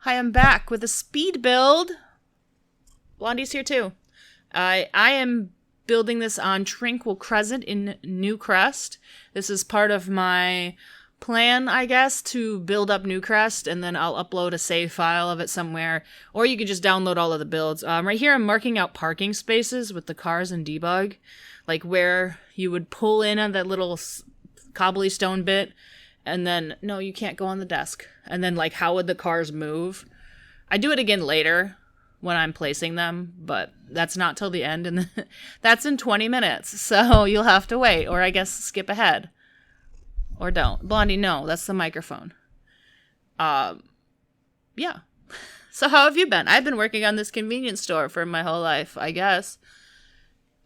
Hi, I'm back with a speed build. Blondie's here too. I am building this on Tranquil Crescent in Newcrest. This is part of my plan, I guess, to build up Newcrest, and then I'll upload a save file of it somewhere. Or you could just download all of the builds. Right here I'm marking out parking spaces with the cars in debug. Like where you would pull in on that little cobbly stone bit, and then, no, you can't go on the desk. And then, like, how would the cars move? I do it again later when I'm placing them, but that's not till the end, and that's in 20 minutes, so you'll have to wait, or I guess skip ahead. Or don't. Blondie, no, that's the microphone. Yeah. So how have you been? I've been working on this convenience store for my whole life, I guess.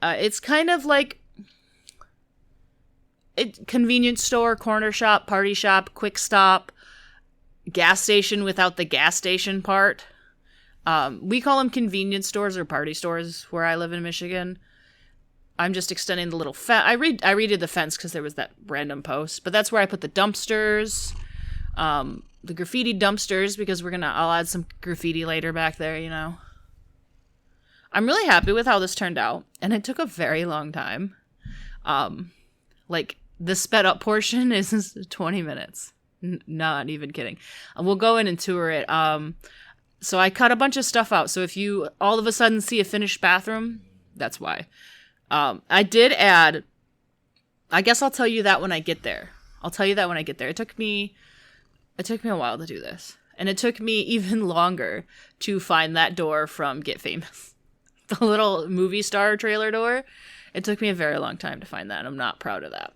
It's kind of like convenience store, corner shop, party shop, quick stop, gas station without the gas station part. We call them convenience stores or party stores where I live in Michigan. I'm just extending the little fence. I redid the fence because there was that random post, but that's where I put the dumpsters, the graffiti dumpsters, because I'll add some graffiti later back there, you know. I'm really happy with how this turned out, and it took a very long time. Like, the sped up portion is 20 minutes. Not even kidding. We'll go in and tour it. So I cut a bunch of stuff out. So if you all of a sudden see a finished bathroom, that's why. I did add, I guess I'll tell you that when I get there. It took me a while to do this. And it took me even longer to find that door from Get Famous. The little movie star trailer door. It took me a very long time to find that. I'm not proud of that.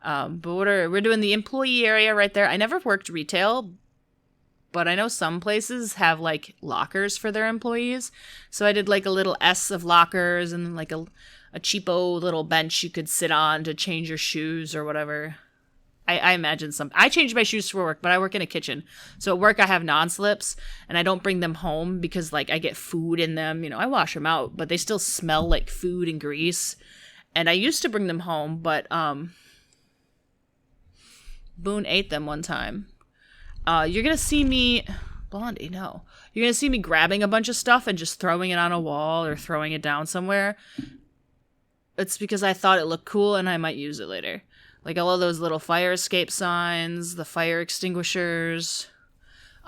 But we're doing the employee area right there. I never worked retail, but I know some places have like lockers for their employees. So I did like a little S of lockers and like a cheapo little bench you could sit on to change your shoes or whatever. I imagine I change my shoes for work, but I work in a kitchen. So at work I have non-slips, and I don't bring them home because like I get food in them. You know, I wash them out, but they still smell like food and grease. And I used to bring them home, but Boone ate them one time. You're gonna see me, Blondie, no. You're gonna see me grabbing a bunch of stuff and just throwing it on a wall or throwing it down somewhere. It's because I thought it looked cool and I might use it later. Like all of those little fire escape signs, the fire extinguishers.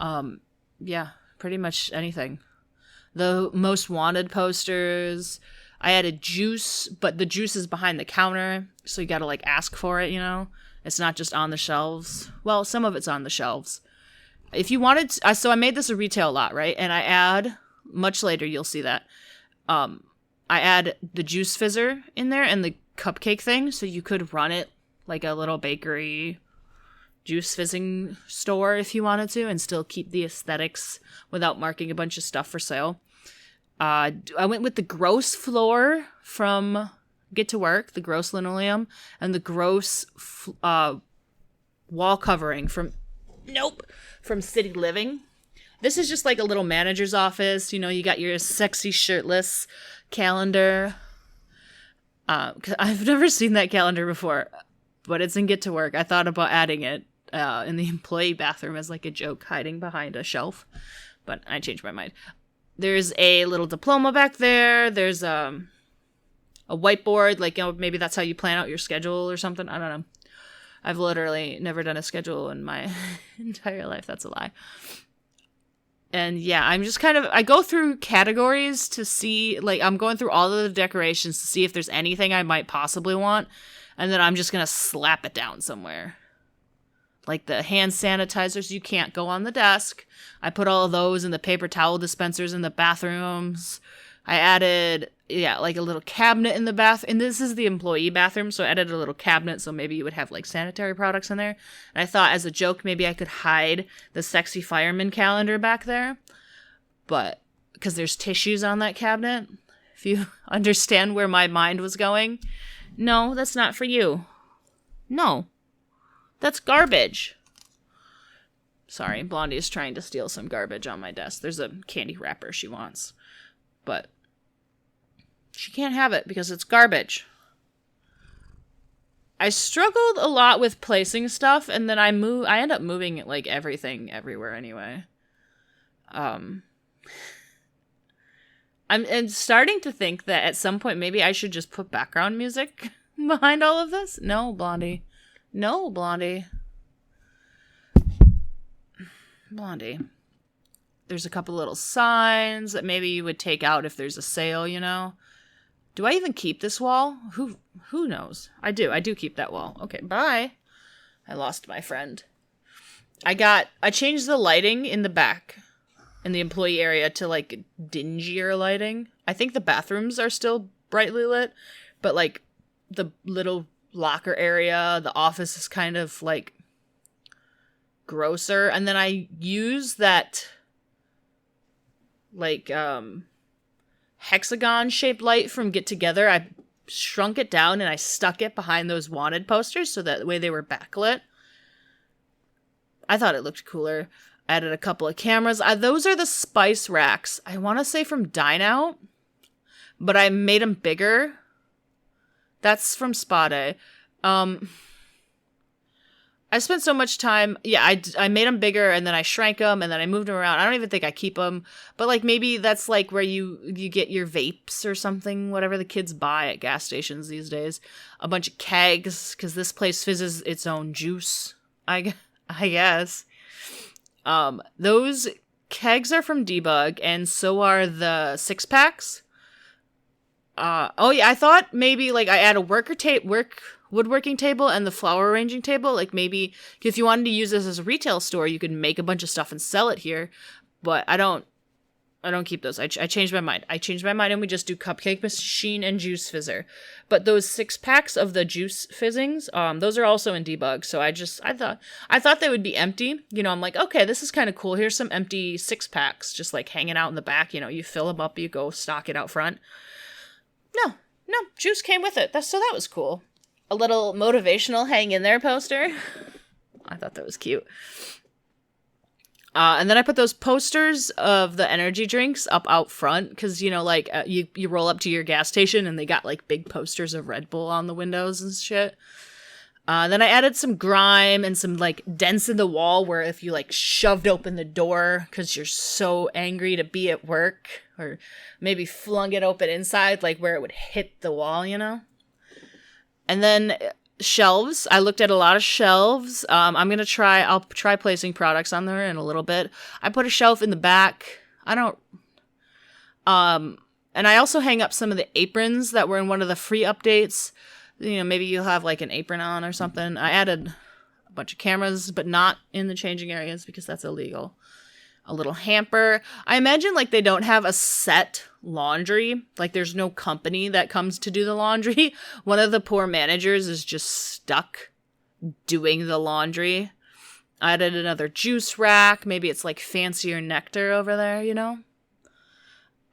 Yeah, pretty much anything. The most wanted posters. I added juice, but the juice is behind the counter, so you gotta like ask for it, you know? It's not just on the shelves. Well, some of it's on the shelves. If you wanted to, so I made this a retail lot, right? And I add, much later you'll see that, I add the juice fizzer in there and the cupcake thing, so you could run it like a little bakery juice fizzing store if you wanted to and still keep the aesthetics without marking a bunch of stuff for sale. I went with the gross floor from Get to Work, the gross linoleum, and the gross wall covering from City Living. This is just like a little manager's office. You know, you got your sexy shirtless calendar. I've never seen that calendar before, but it's in Get to Work. I thought about adding it in the employee bathroom as like a joke, hiding behind a shelf, but I changed my mind. There's a little diploma back there. There's a whiteboard, like, you know, maybe that's how you plan out your schedule or something. I don't know. I've literally never done a schedule in my entire life. That's a lie. And yeah, I'm just I go through categories to see, like, I'm going through all of the decorations to see if there's anything I might possibly want. And then I'm just going to slap it down somewhere. Like the hand sanitizers, you can't go on the desk. I put all of those in the paper towel dispensers in the bathrooms. I added, like a little cabinet in the bath. And this is the employee bathroom, so I added a little cabinet so maybe you would have like sanitary products in there. And I thought as a joke, maybe I could hide the sexy fireman calendar back there. But, because there's tissues on that cabinet. If you understand where my mind was going. No, that's not for you. No. That's garbage. Sorry, Blondie is trying to steal some garbage on my desk. There's a candy wrapper she wants. But she can't have it because it's garbage. I struggled a lot with placing stuff, and then I end up moving like everything everywhere anyway. Um, I'm starting to think that at some point maybe I should just put background music behind all of this. No, Blondie. No, Blondie. Blondie. There's a couple little signs that maybe you would take out if there's a sale, you know? Do I even keep this wall? Who knows? I do keep that wall. Okay, bye. I lost my friend. I changed the lighting in the back in the employee area to like dingier lighting. I think the bathrooms are still brightly lit, but like the little locker area, the office is kind of like grosser. And then I use that like hexagon shaped light from Get Together. I shrunk it down and I stuck it behind those wanted posters so that way they were backlit. I thought it looked cooler. I added a couple of cameras. Those are the spice racks. I want to say from Dine Out, but I made them bigger. That's from Spa Day. I spent so much time. Yeah, I made them bigger and then I shrank them and then I moved them around. I don't even think I keep them, but like maybe that's like where you get your vapes or something, whatever the kids buy at gas stations these days. A bunch of kegs because this place fizzes its own juice. I guess. Those kegs are from Debug and so are the 6-packs. Oh yeah, I thought maybe like I add a woodworking table and the flower arranging table. Like maybe if you wanted to use this as a retail store, you could make a bunch of stuff and sell it here. But I don't keep those. I changed my mind. And we just do cupcake machine and juice fizzer. But those 6-packs of the juice fizzings, those are also in Debug. So I thought they would be empty. You know, I'm like, okay, this is kind of cool. Here's some empty 6-packs just like hanging out in the back. You know, you fill them up, you go stock it out front. No, juice came with it. So that was cool. A little motivational hang in there poster. I thought that was cute. And then I put those posters of the energy drinks up out front because, you know, like you roll up to your gas station and they got like big posters of Red Bull on the windows and shit. Then I added some grime and some like dents in the wall where if you like shoved open the door because you're so angry to be at work or maybe flung it open inside, like where it would hit the wall, you know? And then shelves. I looked at a lot of shelves. I'll try placing products on there in a little bit. I put a shelf in the back. And I also hang up some of the aprons that were in one of the free updates. You know, maybe you'll have like an apron on or something. I added a bunch of cameras, but not in the changing areas because that's illegal. A little hamper. I imagine like they don't have a set laundry. Like there's no company that comes to do the laundry. One of the poor managers is just stuck doing the laundry. I added another juice rack. Maybe it's like fancier nectar over there, you know?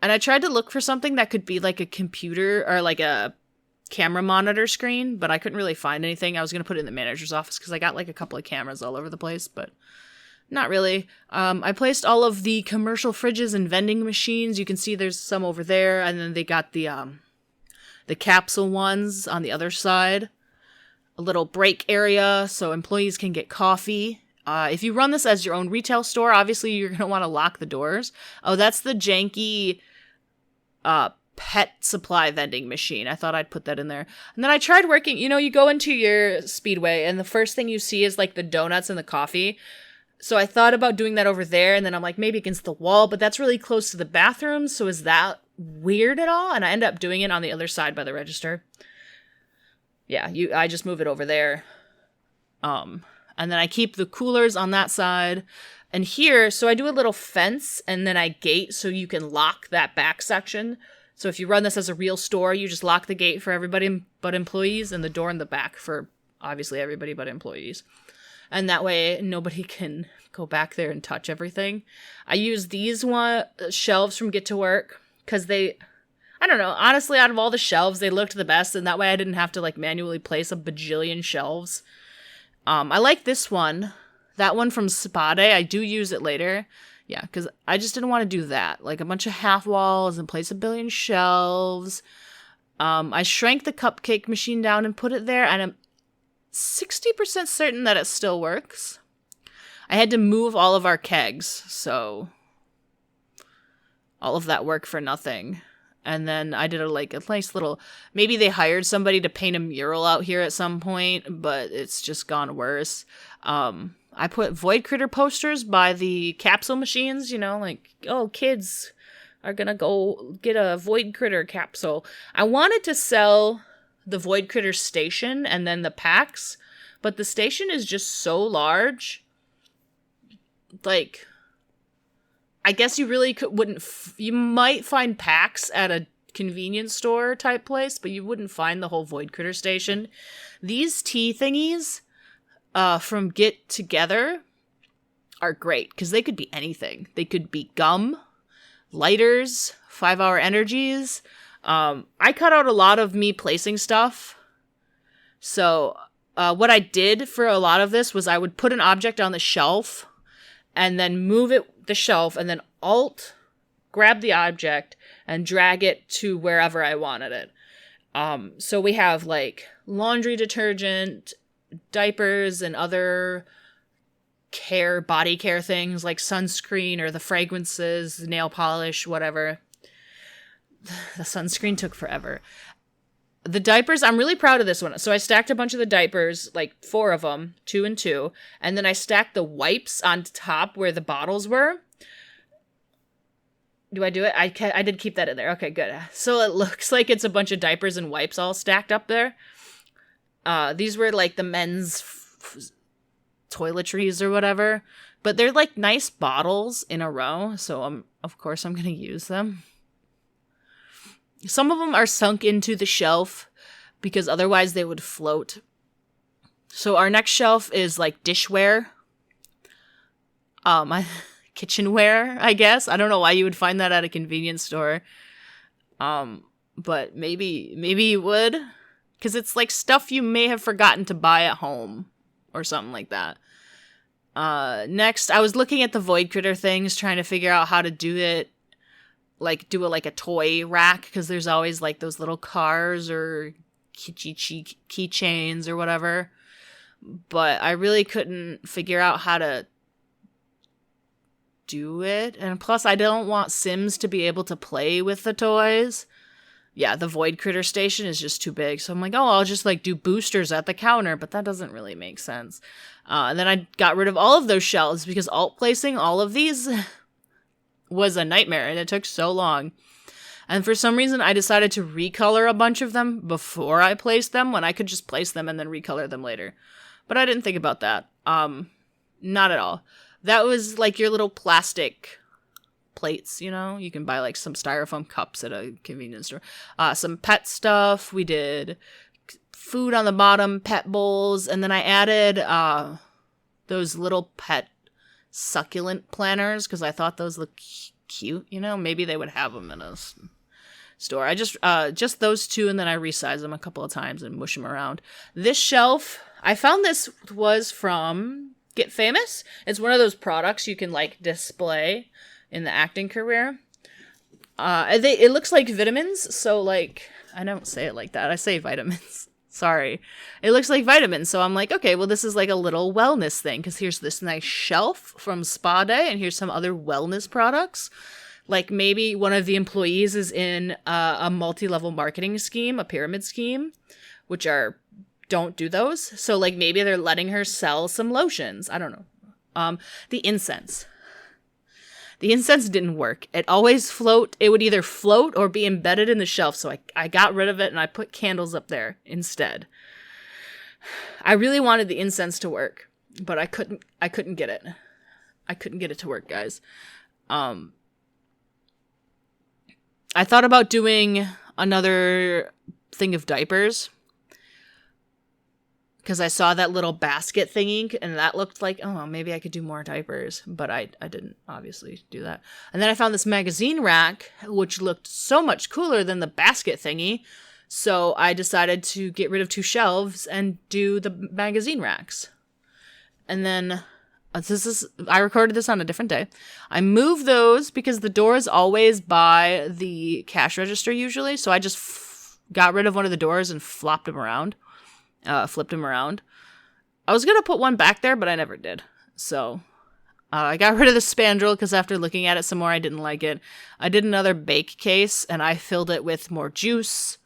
And I tried to look for something that could be like a computer or like a camera monitor screen, but I couldn't really find anything. I was going to put it in the manager's office because I got like a couple of cameras all over the place, but not really. I placed all of the commercial fridges and vending machines. You can see there's some over there, and then they got the capsule ones on the other side. A little break area so employees can get coffee. If you run this as your own retail store, obviously you're going to want to lock the doors. Oh, that's the janky pet supply vending machine. I thought I'd put that in there. And then I tried working, you know, you go into your Speedway and the first thing you see is like the donuts and the coffee. So I thought about doing that over there and then I'm like maybe against the wall, but that's really close to the bathroom. So is that weird at all? And I end up doing it on the other side by the register. Yeah, I just move it over there. And then I keep the coolers on that side. And here, so I do a little fence and then I gate so you can lock that back section. So if you run this as a real store, you just lock the gate for everybody but employees and the door in the back for obviously everybody but employees. And that way nobody can go back there and touch everything. I use these shelves from Get to Work because I don't know, honestly, out of all the shelves, they looked the best. And that way I didn't have to like manually place a bajillion shelves. I like this one. That one from Spa Day. I do use it later. Yeah, because I just didn't want to do that. Like a bunch of half walls and place a billion shelves. I shrank the cupcake machine down and put it there. And I'm 60% certain that it still works. I had to move all of our kegs. So all of that work for nothing. And then I did a nice little, maybe they hired somebody to paint a mural out here at some point, but it's just gone worse. I put Void Critter posters by the capsule machines, kids are gonna go get a Void Critter capsule. I wanted to sell the Void Critter station and then the packs, but the station is just so large. I guess you really you might find packs at a convenience store type place, but you wouldn't find the whole Void Critter station. These tea thingies from Get Together are great because they could be anything. They could be gum, lighters, 5-hour energies. I cut out a lot of me placing stuff. So what I did for a lot of this was I would put an object on the shelf and then move the shelf and then grab the object and drag it to wherever I wanted it. So we have laundry detergent, diapers, and other body care things like sunscreen or the fragrances, nail polish, whatever. The sunscreen took forever. The diapers, I'm really proud of this one. So I stacked a bunch of the diapers, 4 of them, 2 and 2, and then I stacked the wipes on top where the bottles were. Do I do it? I did keep that in there. Okay, good. So it looks like it's a bunch of diapers and wipes all stacked up there. These were the men's toiletries or whatever, but they're nice bottles in a row. So of course I'm going to use them. Some of them are sunk into the shelf because otherwise they would float. So our next shelf is dishware. Kitchenware, I guess. I don't know why you would find that at a convenience store. But maybe you would. Because it's stuff you may have forgotten to buy at home. Or something like that. Next, I was looking at the Void Critter things, trying to figure out how to do it. Do a toy rack. Because there's always those little cars or keychains or whatever. But I really couldn't figure out how to do it. And plus, I don't want Sims to be able to play with the toys. Yeah, the Void Critter station is just too big. So I'm I'll just do boosters at the counter, but that doesn't really make sense. And then I got rid of all of those shelves because alt placing all of these was a nightmare and it took so long. And for some reason, I decided to recolor a bunch of them before I placed them when I could just place them and then recolor them later. But I didn't think about that. Not at all. That was your little plastic plates, you can buy some styrofoam cups at a convenience store. Some pet stuff. We did food on the bottom, pet bowls, and then I added those little pet succulent planters because I thought those looked cute. Maybe they would have them in a store. I just those 2, and then I resized them a couple of times and mush them around. This shelf, I found this was from Get Famous. It's one of those products you can display in the acting career. It looks like vitamins, so I don't say it like that. I say vitamins. Sorry. It looks like vitamins, so I'm okay, well this is a little wellness thing, because here's this nice shelf from Spa Day, and here's some other wellness products. Maybe one of the employees is in a multi-level marketing scheme, a pyramid scheme, which don't do those. So maybe they're letting her sell some lotions. I don't know. The incense. The incense didn't work. It always it would either float or be embedded in the shelf. So I got rid of it and I put candles up there instead. I really wanted the incense to work, but I couldn't get it. I couldn't get it to work, guys. I thought about doing another thing of diapers. Because I saw that little basket thingy, and that looked maybe I could do more diapers. But I didn't, obviously, do that. And then I found this magazine rack, which looked so much cooler than the basket thingy. So I decided to get rid of 2 shelves and do the magazine racks. And then, I recorded this on a different day. I moved those because the door is always by the cash register usually. So I just got rid of one of the doors and flipped them around. I was going to put one back there, but I never did. So I got rid of the spandrel because after looking at it some more, I didn't like it. I did another bake case, and I filled it with more juice,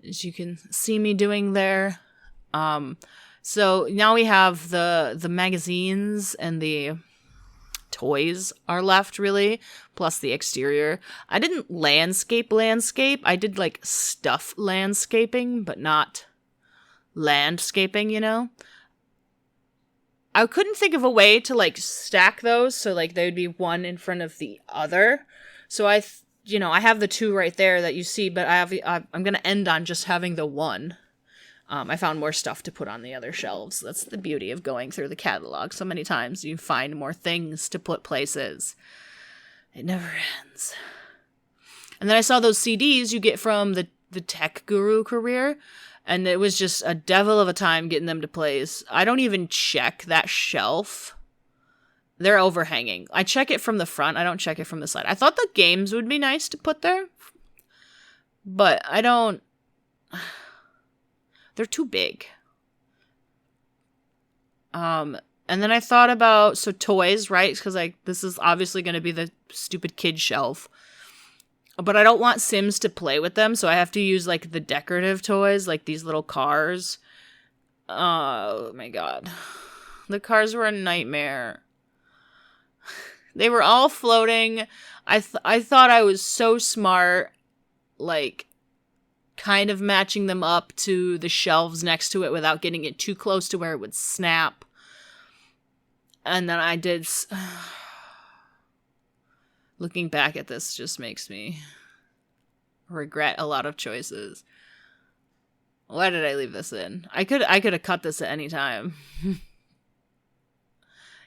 as you can see me doing there. So now we have the magazines and the toys are left, really, plus the exterior. I didn't landscape. I did, like, stuff landscaping, but not landscaping, you know? I couldn't think of a way to, like, stack those so, like, they would be one in front of the other. So I have the two right there that you see, but I'm going to end on just having the one. I found more stuff to put on the other shelves. That's the beauty of going through the catalog. So many times you find more things to put places. It never ends. And then I saw those CDs you get from the Tech Guru career. And it was just a devil of a time getting them to place. I don't even check that shelf. They're overhanging. I check it from the front. I don't check it from the side. I thought the games would be nice to put there. But I don't... They're too big. And then I thought about... So toys, right? Because this is obviously going to be the stupid kid shelf. But I don't want Sims to play with them, so I have to use, like, the decorative toys, like these little cars. Oh, my God. The cars were a nightmare. They were all floating. I thought I was so smart, like, kind of matching them up to the shelves next to it without getting it too close to where it would snap. And then I did... Looking back at this just makes me regret a lot of choices. Why did I leave this in? I could have cut this at any time.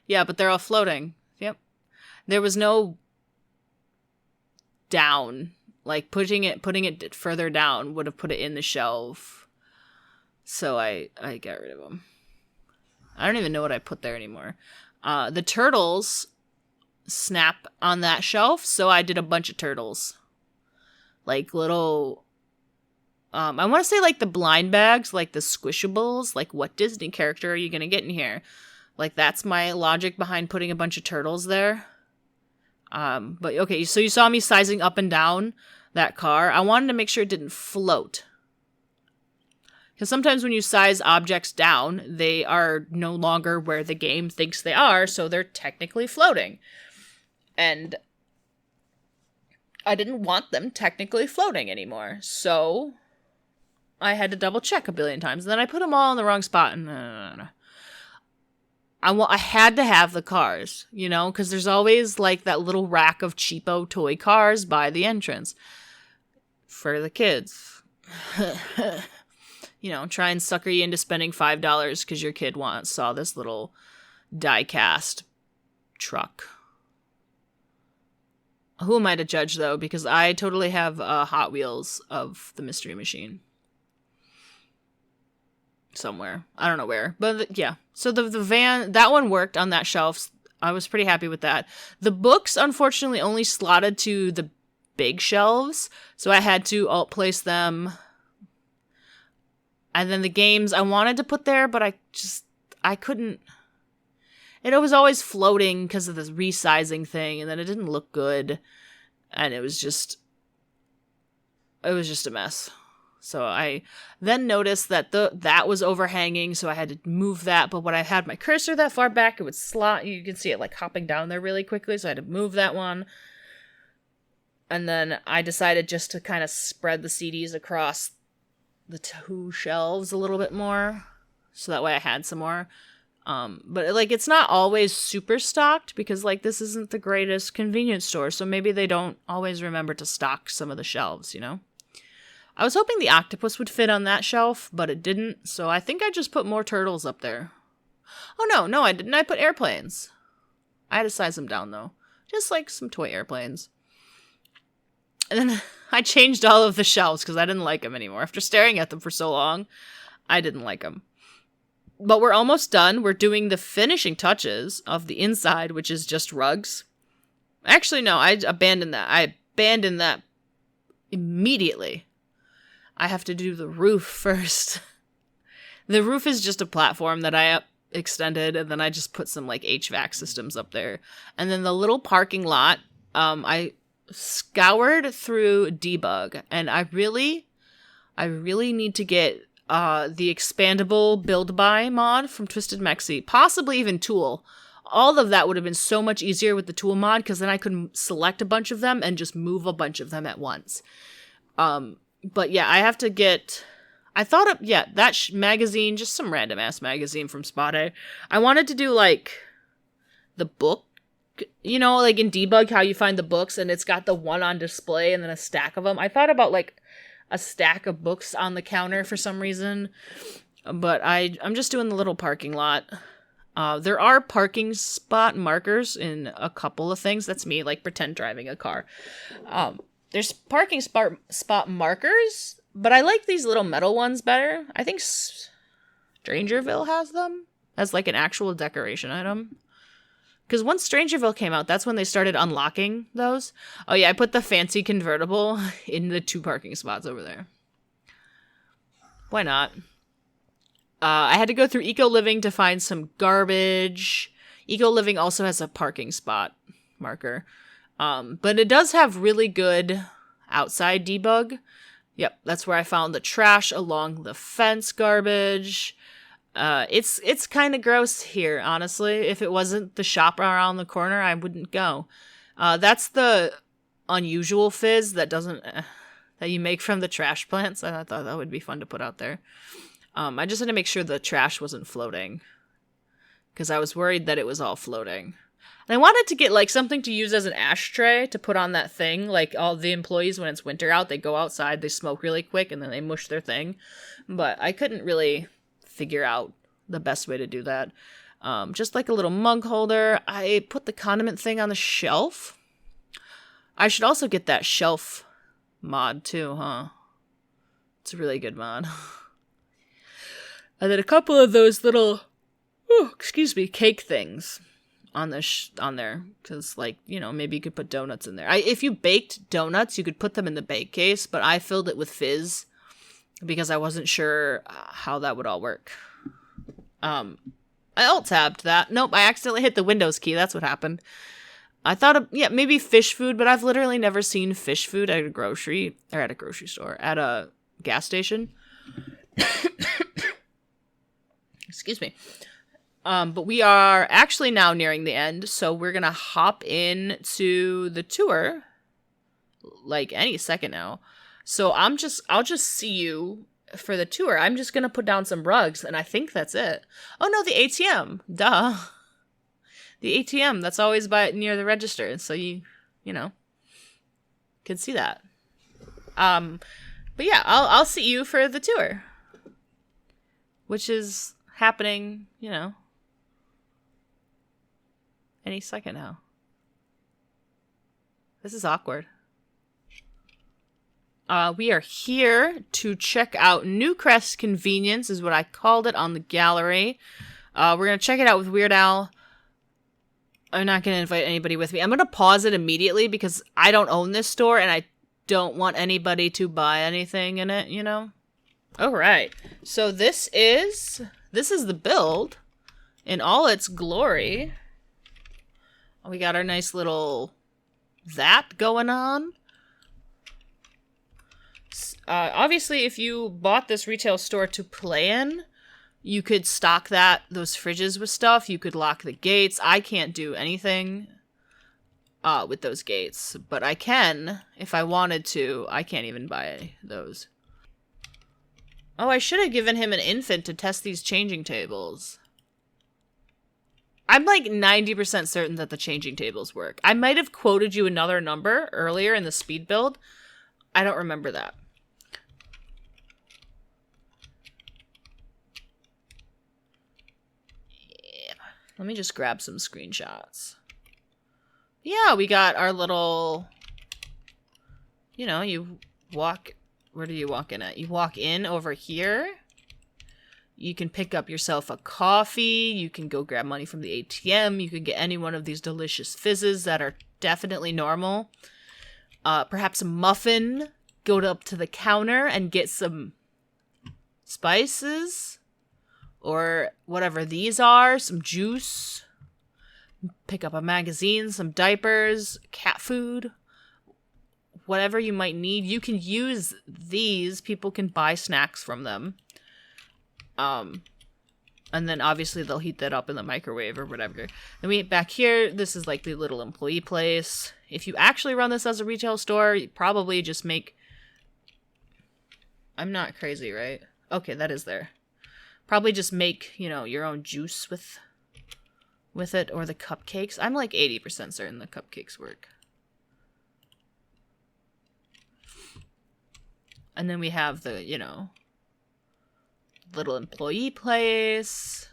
Yeah, but they're all floating. Yep. There was no down. Like putting it further down would have put it in the shelf. So I got rid of them. I don't even know what I put there anymore. The turtles snap on that shelf, so I did a bunch of turtles. Like little... I want to say like the blind bags, like the squishables, like what Disney character are you going to get in here? Like that's my logic behind putting a bunch of turtles there. But okay, so you saw me sizing up and down that car. I wanted to make sure it didn't float. Because sometimes when you size objects down, they are no longer where the game thinks they are, so they're technically floating. And I didn't want them technically floating anymore, so I had to double check a billion times. And then I put them all in the wrong spot, and I had to have the cars, you know, because there's always like that little rack of cheapo toy cars by the entrance for the kids. You know, try and sucker you into spending $5 because your kid saw this little die-cast truck. Who am I to judge, though? Because I totally have Hot Wheels of the Mystery Machine. Somewhere. I don't know where. But yeah. So the van, that one worked on that shelf. I was pretty happy with that. The books, unfortunately, only slotted to the big shelves. So I had to alt place them. And then the games I wanted to put there, but I couldn't. It was always floating because of this resizing thing, and then it didn't look good, and it was just a mess. So I then noticed that that was overhanging, so I had to move that, but when I had my cursor that far back, it would slot. You can see it like hopping down there really quickly, so I had to move that one. And then I decided just to kind of spread the CDs across the two shelves a little bit more, so that way I had some more. But like it's not always super stocked because like this isn't the greatest convenience store, so maybe they don't always remember to stock some of the shelves, you know? I was hoping the octopus would fit on that shelf, but it didn't, so I think I just put more turtles up there. Oh no, I didn't. I put airplanes. I had to size them down though. Just like some toy airplanes. And then I changed all of the shelves because I didn't like them anymore. After staring at them for so long, I didn't like them. But we're almost done. We're doing the finishing touches of the inside, which is just rugs. Actually, no, I abandoned that. I abandoned that immediately. I have to do the roof first. The roof is just a platform that I extended, and then I just put some like HVAC systems up there. And then the little parking lot, I scoured through debug, and I really need to get the expandable build by mod from Twisted Mexi, possibly even Tool. All of that would have been so much easier with the Tool mod, because then I could select a bunch of them and just move a bunch of them at once. But yeah, I have to get... I thought of, that magazine, just some random ass magazine from Spot A. I wanted to do like the book, you know, like in debug, how you find the books and it's got the one on display and then a stack of them. I thought about like a stack of books on the counter for some reason, but I'm just doing the little parking lot. There are parking spot markers in a couple of things. That's me, like pretend driving a car. There's parking spot markers, but I like these little metal ones better. I think Strangerville has them as like an actual decoration item. Because once Strangerville came out, that's when they started unlocking those. Oh yeah, I put the fancy convertible in the 2 parking spots over there. Why not? I had to go through Eco Living to find some garbage. Eco Living also has a parking spot marker. But it does have really good outside debug. Yep, that's where I found the trash along the fence garbage. It's kind of gross here, honestly. If it wasn't the shop around the corner, I wouldn't go. That's the unusual fizz that doesn't that you make from the trash plants. I thought that would be fun to put out there. I just had to make sure the trash wasn't floating, because I was worried that it was all floating. And I wanted to get, like, something to use as an ashtray to put on that thing. Like, all the employees, when it's winter out, they go outside, they smoke really quick, and then they mush their thing. But I couldn't really figure out the best way to do that. Just like a little mug holder. I put the condiment thing on the shelf. I should also get that shelf mod, too, huh? It's a really good mod. And then a couple of those little, cake things on there, because, like, you know, maybe you could put donuts in there. If you baked donuts, you could put them in the bake case, but I filled it with fizz because I wasn't sure how that would all work. I alt-tabbed that. Nope, I accidentally hit the Windows key. That's what happened. I thought maybe fish food, but I've literally never seen fish food at a grocery store, at a gas station. Excuse me. But we are actually now nearing the end, so we're gonna hop in to the tour, like, any second now. So I'll just see you for the tour. I'm just gonna put down some rugs, and I think that's it. Oh no, the ATM. Duh. The ATM, that's always near the register, so you know, can see that. But yeah, I'll see you for the tour, which is happening, you know, any second now. This is awkward. We are here to check out Newcrest Convenience, is what I called it on the gallery. We're going to check it out with Weird Al. I'm not going to invite anybody with me. I'm going to pause it immediately because I don't own this store and I don't want anybody to buy anything in it, you know? All right. So this is the build in all its glory. We got our nice little that going on. Obviously, if you bought this retail store to play in, you could stock those fridges with stuff. You could lock the gates. I can't do anything with those gates, but I can if I wanted to. I can't even buy those. Oh, I should have given him an infant to test these changing tables. I'm like 90% certain that the changing tables work. I might have quoted you another number earlier in the speed build. I don't remember that. Yeah. Let me just grab some screenshots. Yeah, we got our little, you know, where do you walk in at? You walk in over here. You can pick up yourself a coffee. You can go grab money from the ATM. You can get any one of these delicious fizzes that are definitely normal. Perhaps a muffin. Go up to the counter and get some spices. or whatever these are, some juice, pick up a magazine, some diapers, cat food, whatever you might need. You can use these. People can buy snacks from them. And then obviously they'll heat that up in the microwave or whatever. Then back here, this is like the little employee place. If you actually run this as a retail store, you probably just make... I'm not crazy, right? Okay, that is there. Probably just make, your own juice with it, or the cupcakes. I'm like 80% certain the cupcakes work. And then we have the, little employee place,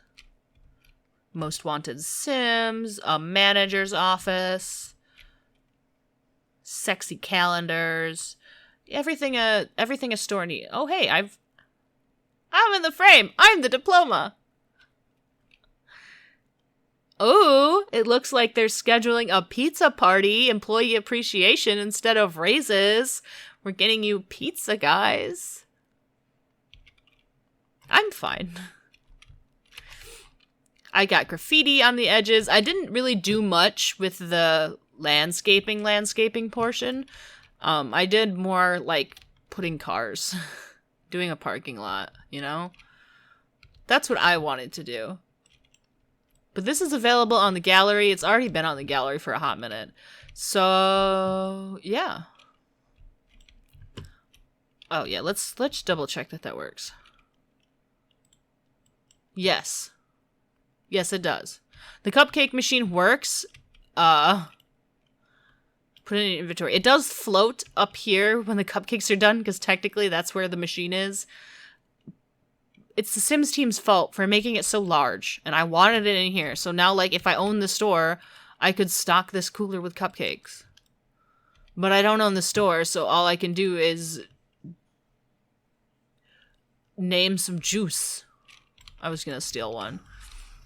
most wanted Sims, a manager's office, sexy calendars, everything a store needs. Oh hey, I'm in the frame. I'm the diploma. Oh, it looks like they're scheduling a pizza party, employee appreciation instead of raises. We're getting you pizza, guys. I'm fine. I got graffiti on the edges. I didn't really do much with the landscaping portion. I did more like putting cars, doing a parking lot, That's what I wanted to do. But this is available on the gallery. It's already been on the gallery for a hot minute. So, yeah. Oh, yeah, let's double check that works. Yes. Yes, it does. The cupcake machine works. Put it in inventory. It does float up here when the cupcakes are done, because technically that's where the machine is. It's the Sims team's fault for making it so large, and I wanted it in here. So now, like, if I own the store, I could stock this cooler with cupcakes. But I don't own the store, so all I can do is name some juice. I was gonna steal one.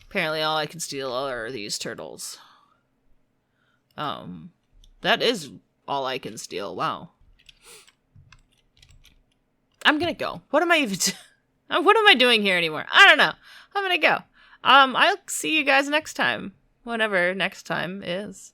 Apparently all I can steal are these turtles. That is all I can steal. Wow. I'm gonna go. What am I even what am I doing here anymore? I don't know. I'm gonna go. I'll see you guys next time. Whenever next time is.